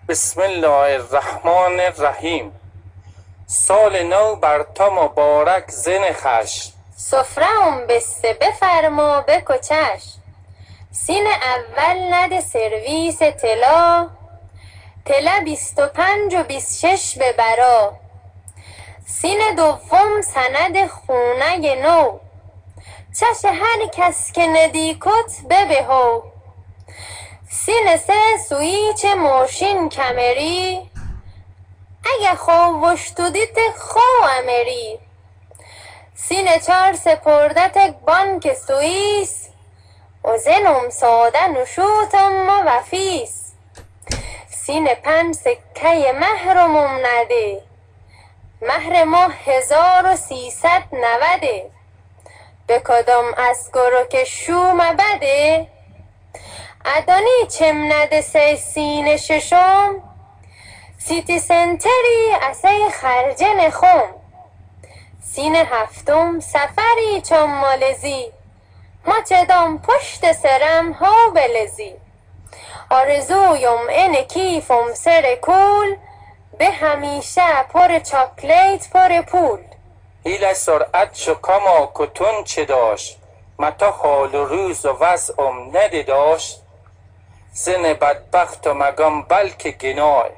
بسم الله الرحمن الرحیم. سال نو بر تو مبارک زن خش، سفره‌ام بسته بفرما بکچش. سین اول نده سرویس طلا، طلا 25 و 26 ببرا. سین دوم سند خونه نو، چش هر کس که ندیکت ببهو. سین سه سویچ ماشین کمری، اگه خوشتودیت خو امری. سین چار سپردت بانک سوئیس، و زنم ساده نشوتم و وفیس. سین پنج سکه مهرمم نده، مهر ما 1390. به کدام از گرو که شوم بده، ادانی چم نده سه سین ششم. سیتی سنتری اسه خرجن خم. سین هفتم سفری چون مالزی، ما چدام پشت سرم ها بلزی. آرزویم اینه کیفم سر کول، به همیشه پر چاکلیت پر پول. هیل سرعت شو کما کتون چه داشت، متا حال و روز و وضعم نده داشت. زن بدبخت و مگم بلکه گناه،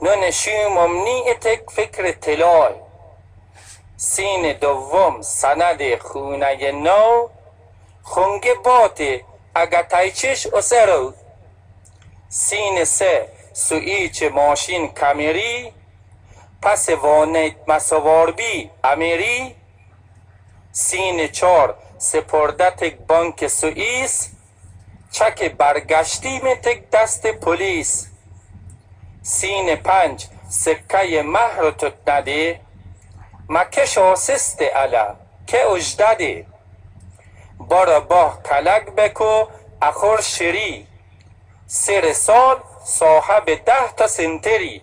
نشومم نیتک فکر طلای. سین دوم سند خونه نو، خونگ باته اگه تایچش اسرو. سین سه سویچ ماشین کمری، پس وانت مسوار بی امیری. سین چار سپردت بانک سوئیس، چک برگشتی متک دست پلیس. سین پنج سکه مهر تت نده، مکش آسست علا که اجدده. بارا باه کلک بکو اخور شری، سر سال صاحب 10 تا سنتری.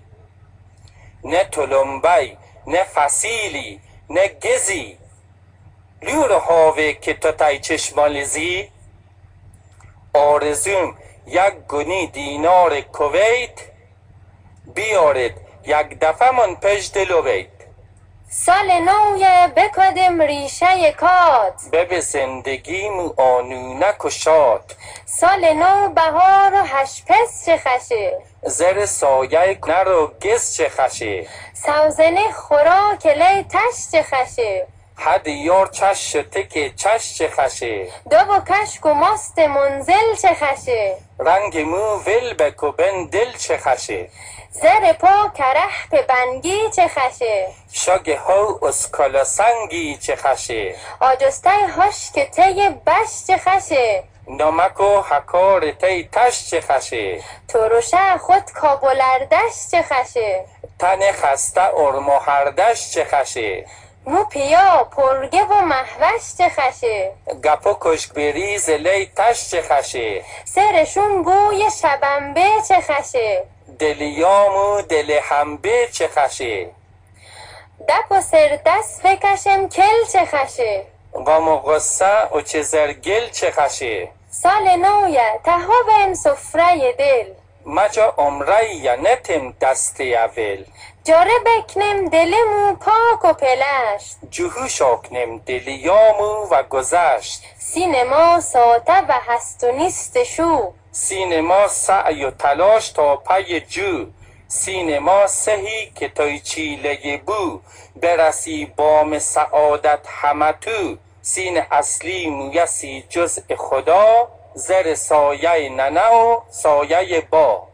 نه تلمبی نه فسیلی نه گزی، لور هاوه که تو تای چشمالزی. آرزوم یک گونی دینار کویت، بیارد یک دفعه من پشت لویت. سال نوی بکدم ریشه کات، به زندگیم آنونک و شاد. سال نو بهار و هشپس چه خشه، زر سایه نرو گز چه خشه. سوزنه خوراک لی تش چه خشه، حد یار چش تک چش چه خشه. دو و کشک و ماست منزل چه خشه، رنگ مو ول بکو بن دل چه خشه. زر پا کرح به بنگی چه خشه، شاگه ها اسکالا سنگی چه خشه. آجسته هاش که تی بش چه خشه، نمک و حکار تی تش چه خشه. تروشه خود کابلردش چه خشه، تن خسته ارم و هردش چه خشه. مو پیا پرگه و محوش چه خشه، گپو کشک بریز لی تش چه خشه. سرشون بوی شبنبه چه خشه، دلیامو دل همبه چه خشه. دپ و سر دست بکشم کل چه خشه، غم و غصه و چه زرگل چه خشه. سال نویه تها بهم سفره دل، مجا عمره یا نتم دست اول. جاره بکنم دلمو پاک و پلشت، جوهوش آکنم دلیامو و گذشت. سینما ساته و هست و نیست شو، سینما سعی و تلاش تا پی جو. سینما سهی که توی چیله بو، برسی بام سعادت همه تو. سین اصلی مویسی جزء خدا، زر سایه ننه و سایه با.